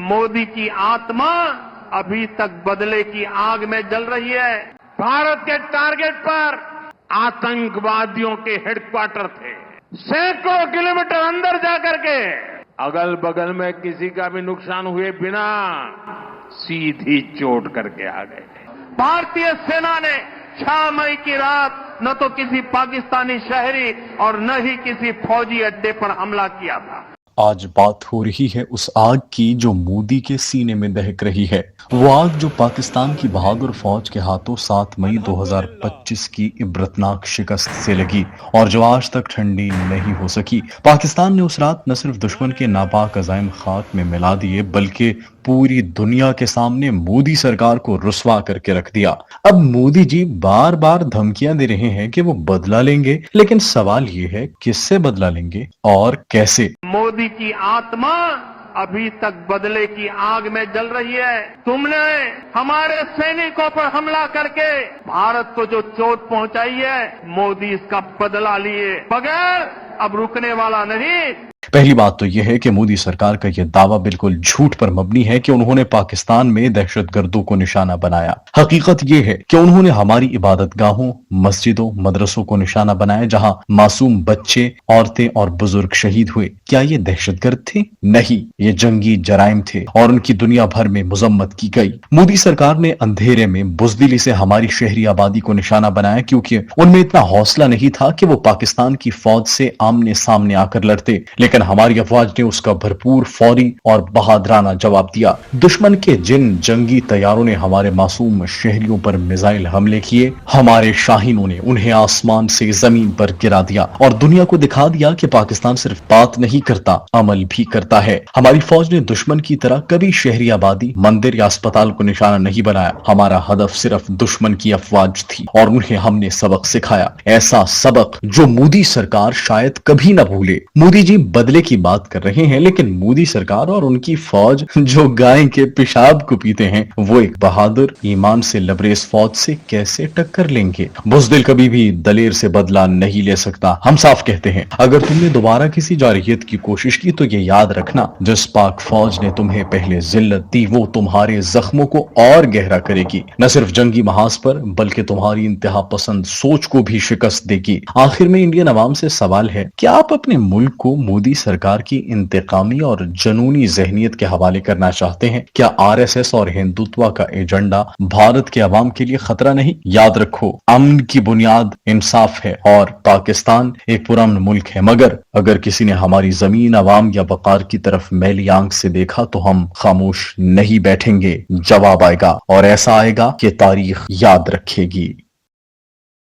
मोदी की आत्मा अभी तक बदले की आग में जल रही है। भारत के टारगेट पर आतंकवादियों के हेडक्वार्टर थे। सैकड़ों किलोमीटर अंदर जाकर के अगल बगल में किसी का भी नुकसान हुए बिना सीधी चोट करके आ गए। भारतीय सेना ने 6 मई की रात न तो किसी पाकिस्तानी शहरी और न ही किसी फौजी अड्डे पर हमला किया था। आज बात हो रही है उस आग की जो मोदी के सीने में दहक रही है। वो आग जो पाकिस्तान की बहादुर फौज के हाथों 7 मई 2025 की इबरतनाक शिकस्त से लगी और जो आज तक ठंडी नहीं हो सकी। पाकिस्तान ने उस रात न सिर्फ दुश्मन के नापाक अज़ाइम खाक में मिला दिए बल्कि पूरी दुनिया के सामने मोदी सरकार को रुस्वा करके रख दिया। अब मोदी जी बार बार धमकियां दे रहे हैं कि वो बदला लेंगे, लेकिन सवाल ये है किससे बदला लेंगे और कैसे। मोदी की आत्मा अभी तक बदले की आग में जल रही है। तुमने हमारे सैनिकों पर हमला करके भारत को जो चोट पहुंचाई है, मोदी इसका बदला लिए बगैर अब रुकने वाला नहीं। पहली बात तो यह है कि मोदी सरकार का यह दावा बिल्कुल झूठ पर मबनी है कि उन्होंने पाकिस्तान में दहशतगर्दों को निशाना बनाया। हकीकत यह है कि उन्होंने हमारी इबादतगाहों, मस्जिदों, मदरसों को निशाना बनाया जहां मासूम बच्चे, औरतें और बुजुर्ग शहीद हुए। क्या ये दहशतगर्द थे? नहीं, ये जंगी जराइम थे और उनकी दुनिया भर में मजम्मत की गई। मोदी सरकार ने अंधेरे में बुजदिली से हमारी शहरी आबादी को निशाना बनाया क्योंकि उनमें इतना हौसला नहीं था कि वो पाकिस्तान की फौज से आमने सामने आकर लड़ते, लेकिन हमारी अफवाज ने उसका भरपूर, फौरी और बहादुराना जवाब दिया। दुश्मन के जिन जंगी तैयारों ने हमारे मासूम शहरियों पर मिसाइल हमले किए, हमारे शाहीनों ने उन्हें आसमान से जमीन पर गिरा दिया और दुनिया को दिखा दिया कि पाकिस्तान सिर्फ बात नहीं करता, अमल भी करता है। हमारी फौज ने दुश्मन की तरह कभी शहरी आबादी, मंदिर या अस्पताल को निशाना नहीं बनाया। हमारा हदफ सिर्फ दुश्मन की अफवाज थी और उन्हें हमने सबक सिखाया, ऐसा सबक जो मोदी सरकार शायद कभी न भूले। मोदी जी बदले की बात कर रहे हैं, लेकिन मोदी सरकार और उनकी फौज जो गाय के पेशाब को पीते हैं, वो एक बहादुर, ईमान से लबरेज फौज से कैसे टक्कर लेंगे। बुज़दिल कभी भी दलेर से बदला नहीं ले सकता। हम साफ कहते हैं, अगर तुमने दोबारा किसी जारहियत की कोशिश की तो ये याद रखना, जिस पाक फौज ने तुम्हें पहले जिल्लत दी वो तुम्हारे जख्मों को और गहरा करेगी। न सिर्फ जंगी महाज पर बल्कि तुम्हारी इंतहा पसंद सोच को भी शिकस्त देगी। आखिर में इंडियन अवाम से सवाल है, क्या आप अपने मुल्क को मोदी सरकार की इंतकामी और जनूनी जहनियत के हवाले करना चाहते हैं? क्या आरएसएस और हिंदुत्व का एजेंडा भारत के अवाम के लिए खतरा नहीं? याद रखो, अमन की बुनियाद इंसाफ है और पाकिस्तान एक पुरअमन मुल्क है, मगर अगर किसी ने हमारी जमीन, अवाम या वकार की तरफ मैली आंख से देखा तो हम खामोश नहीं बैठेंगे। जवाब आएगा और ऐसा आएगा कि तारीख याद रखेगी।